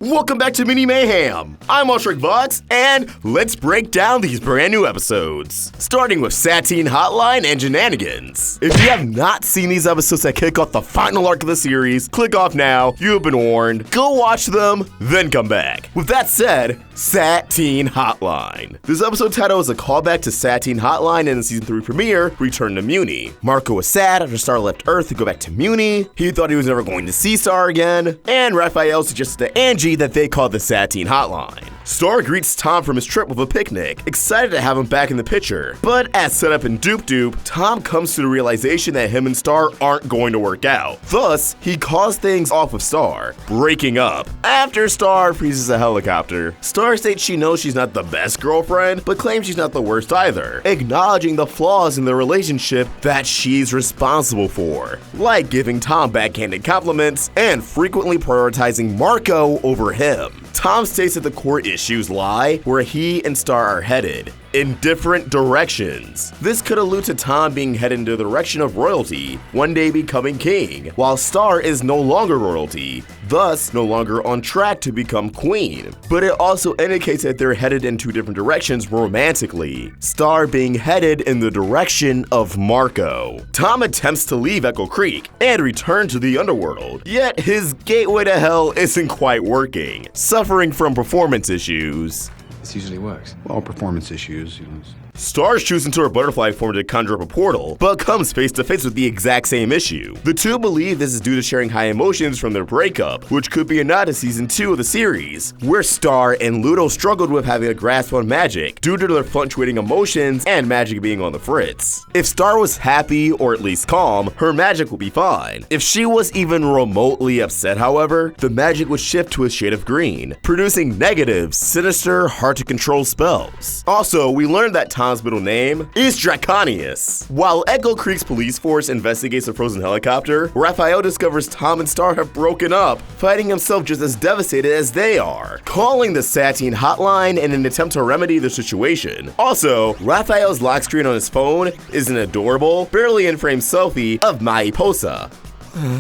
Welcome back to Mini Mayhem. I'm Vox, and let's break down these brand new episodes. Starting with Teen Hotline and Jannanigans. If you have not seen these episodes that kick off the final arc of the series, click off now. You have been warned. Go watch them, then come back. With that said, Teen Hotline. This episode title is a callback to Teen Hotline in the season 3 premiere, Return to Muni. Marco was sad after Star left Earth to go back to Muni. He thought he was never going to see Star again, and Raphael suggested to Angie that they call the Teen Hotline. Star greets Tom from his trip with a picnic, excited to have him back in the picture. But as set up in Doop Doop, Tom comes to the realization that him and Star aren't going to work out. Thus, he calls things off with Star, breaking up. After Star freezes a helicopter, Star states she knows she's not the best girlfriend, but claims she's not the worst either, acknowledging the flaws in the relationship that she's responsible for, like giving Tom backhanded compliments and frequently prioritizing Marco over him. Tom states that the core issues lie where he and Star are headed, in different directions. This could allude to Tom being headed in the direction of royalty, one day becoming king, while Star is no longer royalty, thus no longer on track to become queen. But it also indicates that they're headed in two different directions romantically, Star being headed in the direction of Marco. Tom attempts to leave Echo Creek and return to the underworld, yet his gateway to hell isn't quite working, suffering from performance issues. This usually works. Well, performance issues, you know. Star shoots into her butterfly form to conjure up a portal, but comes face to face with the exact same issue. The two believe this is due to sharing high emotions from their breakup, which could be a nod to season 2 of the series, where Star and Ludo struggled with having a grasp on magic due to their fluctuating emotions and magic being on the fritz. If Star was happy or at least calm, her magic would be fine. If she was even remotely upset, however, the magic would shift to a shade of green, producing negative, sinister, hard to control spells. Also, we learned that Tom's middle name is Draconius. While Echo Creek's police force investigates the frozen helicopter, Raphael discovers Tom and Star have broken up, finding himself just as devastated as they are, calling the Teen Hotline in an attempt to remedy the situation. Also, Raphael's lock screen on his phone is an adorable, barely in-frame selfie of Mariposa.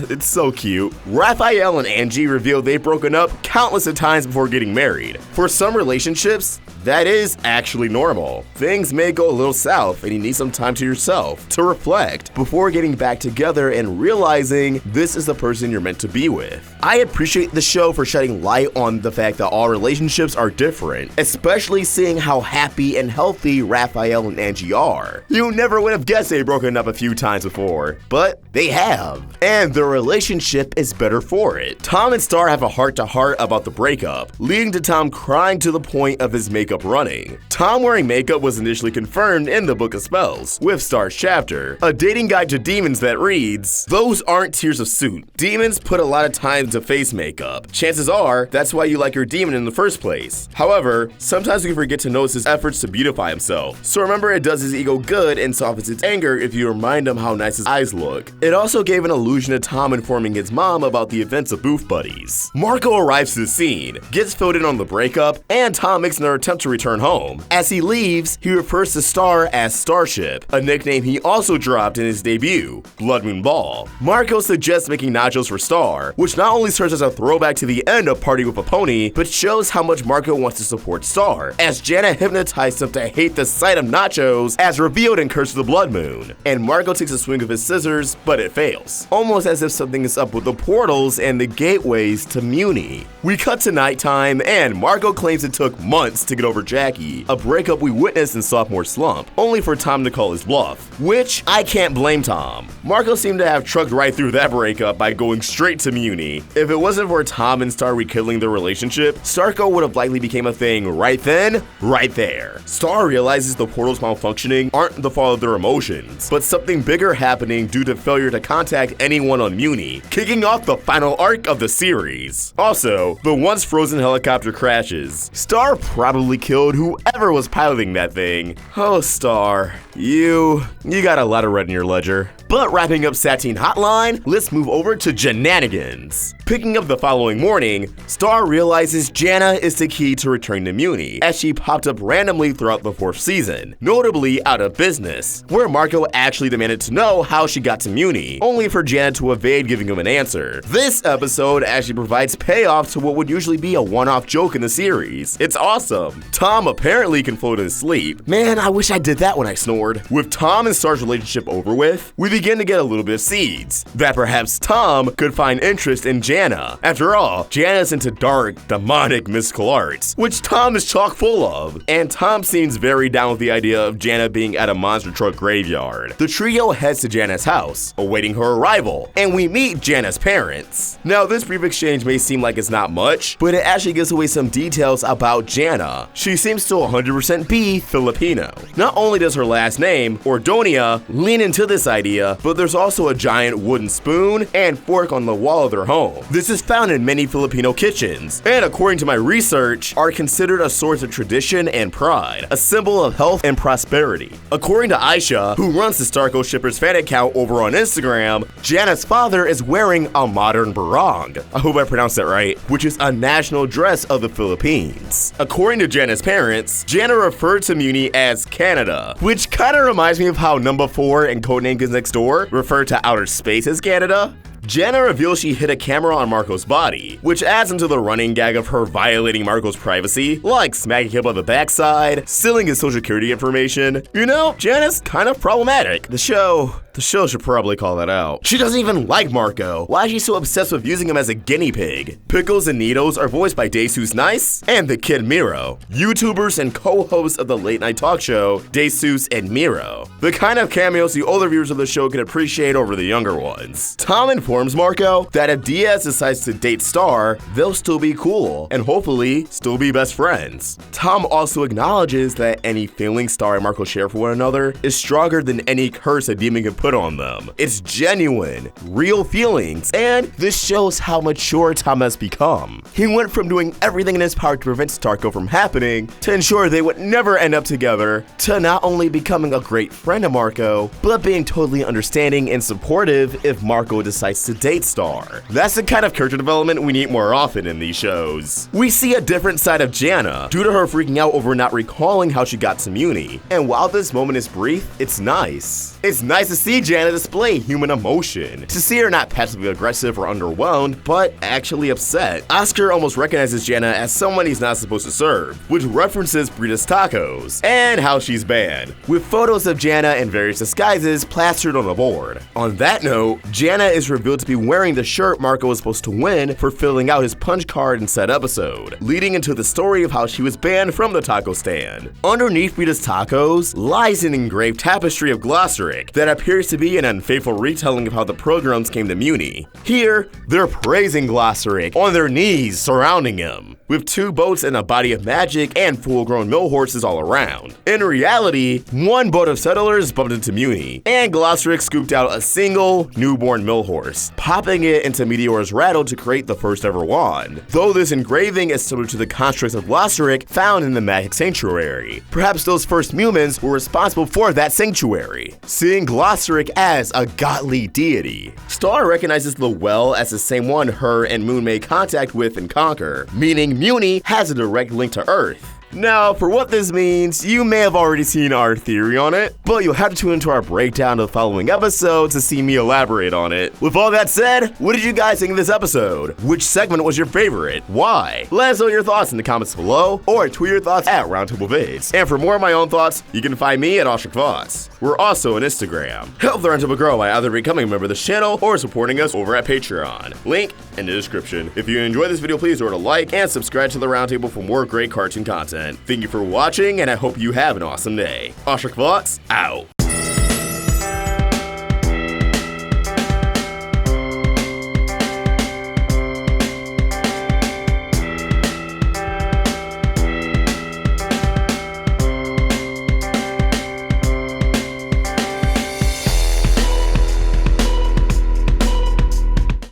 It's so cute. Raphael and Angie reveal they've broken up countless of times before getting married. For some relationships, that is actually normal. Things may go a little south and you need some time to yourself to reflect before getting back together and realizing this is the person you're meant to be with. I appreciate the show for shedding light on the fact that all relationships are different, especially seeing how happy and healthy Raphael and Angie are. You never would have guessed they'd broken up a few times before, but they have, and their relationship is better for it. Tom and Star have a heart-to-heart about the breakup, leading to Tom crying to the point of his makeup running. Tom wearing makeup was initially confirmed in the Book of Spells, with Star's chapter, a dating guide to demons that reads, "Those aren't tears of soot. Demons put a lot of time into face makeup. Chances are, that's why you like your demon in the first place. However, sometimes we forget to notice his efforts to beautify himself, so remember it does his ego good and softens its anger if you remind him how nice his eyes look." It also gave an allusion to Tom informing his mom about the events of Booth Buddies. Marco arrives to the scene, gets filled in on the breakup, and Tom makes another attempt to return home. As he leaves, he refers to Star as Starship, a nickname he also dropped in his debut, Blood Moon Ball. Marco suggests making nachos for Star, which not only serves as a throwback to the end of Party with a Pony, but shows how much Marco wants to support Star, as Jana hypnotized him to hate the sight of nachos as revealed in Curse of the Blood Moon. And Marco takes a swing of his scissors, but it fails, almost as if something is up with the portals and the gateways to Muni. We cut to nighttime, and Marco claims it took months to get over Jackie, a breakup we witnessed in sophomore slump, only for Tom to call his bluff, which I can't blame Tom. Marco seemed to have trucked right through that breakup by going straight to Muni. If it wasn't for Tom and Star rekindling their relationship, Starco would have likely became a thing right then, right there. Star realizes the portals malfunctioning aren't the fault of their emotions, but something bigger happening due to failure to contact anyone on Muni, kicking off the final arc of the series. Also, the once frozen helicopter crashes. Star probably killed whoever was piloting that thing. Oh, Star, you got a lot of red in your ledger. But wrapping up Teen Hotline, let's move over to Jannanigans. Picking up the following morning, Star realizes Jana is the key to returning to Muni, as she popped up randomly throughout the 4th season, notably out of business, where Marco actually demanded to know how she got to Muni, only for Jana to evade giving him an answer. This episode actually provides payoff to what would usually be a one-off joke in the series. It's awesome. Tom apparently can float in his sleep. Man, I wish I did that when I snored. With Tom and Star's relationship over with, we begin to get a little bit of seeds that perhaps Tom could find interest in Jana. After all, Jana's into dark, demonic, mystical arts, which Tom is chock full of, and Tom seems very down with the idea of Jana being at a monster truck graveyard. The trio heads to Jana's house, awaiting her arrival, and we meet Jana's parents. Now, this brief exchange may seem like it's not much, but it actually gives away some details about Jana. She seems to 100% be Filipino. Not only does her last name, Ordonia, lean into this idea, but there's also a giant wooden spoon and fork on the wall of their home. This is found in many Filipino kitchens, and according to my research, are considered a source of tradition and pride, a symbol of health and prosperity. According to Aisha, who runs the Starco Shippers fan account over on Instagram, Jana's father is wearing a modern barong. I hope I pronounced that right, which is a national dress of the Philippines. According to Jana's parents, Jana referred to Muni as Canada, which kinda reminds me of how Number 4 and Codename Kids Next Door refer to outer space as Canada. Jana reveals she hid a camera on Marco's body, which adds into the running gag of her violating Marco's privacy, like smacking him on the backside, stealing his social security information. You know, Jana's kind of problematic. The show should probably call that out. She doesn't even like Marco. Why is she so obsessed with using him as a guinea pig? Pickles and Needles are voiced by Daesu's Nice and the Kid Miro, YouTubers and co-hosts of the late night talk show Daesus and Miro. The kind of cameos the older viewers of the show can appreciate over the younger ones. Tom informs Marco that if Diaz decides to date Star, they'll still be cool and hopefully still be best friends. Tom also acknowledges that any feeling Star and Marco share for one another is stronger than any curse a demon can put on them. It's genuine, real feelings, and this shows how mature Tom has become. He went from doing everything in his power to prevent Starco from happening, to ensure they would never end up together, to not only becoming a great friend of Marco, but being totally understanding and supportive if Marco decides to date Star. That's the kind of character development we need more often in these shows. We see a different side of Jana, due to her freaking out over not recalling how she got to Muni, and while this moment is brief, it's nice. It's nice to see Jana display human emotion, to see her not passively aggressive or underwhelmed, but actually upset. Oscar almost recognizes Jana as someone he's not supposed to serve, which references Brita's tacos, and how she's banned, with photos of Jana in various disguises plastered on the board. On that note, Jana is revealed to be wearing the shirt Marco was supposed to win for filling out his punch card in said episode, leading into the story of how she was banned from the taco stand. Underneath Brita's tacos lies an engraved tapestry of Glossaric that appears to be an unfaithful retelling of how the Pilgrims came to Muni. Here, they're praising Glossaric on their knees surrounding him, with 2 boats and a body of magic and full-grown mill horses all around. In reality, 1 boat of settlers bumped into Muni, and Glossaric scooped out a single newborn mill horse, popping it into Meteor's rattle to create the first ever wand. Though this engraving is similar to the constructs of Glossaric found in the Magic Sanctuary. Perhaps those first Mewmans were responsible for that sanctuary, seeing Glossaric as a godly deity. Star recognizes the well as the same one her and Moon made contact with and conquer, meaning Muni has a direct link to Earth. Now, for what this means, you may have already seen our theory on it, but you'll have to tune into our breakdown of the following episodes to see me elaborate on it. With all that said, what did you guys think of this episode? Which segment was your favorite? Why? Let us know your thoughts in the comments below, or tweet your thoughts at Roundtable Vids. And for more of my own thoughts, you can find me at Thoughts. We're also on Instagram. Help the Roundtable grow by either becoming a member of the channel or supporting us over at Patreon. Link in the description. If you enjoyed this video, please order a like and subscribe to the Roundtable for more great cartoon content. Thank you for watching, and I hope you have an awesome day. Thoughts, out.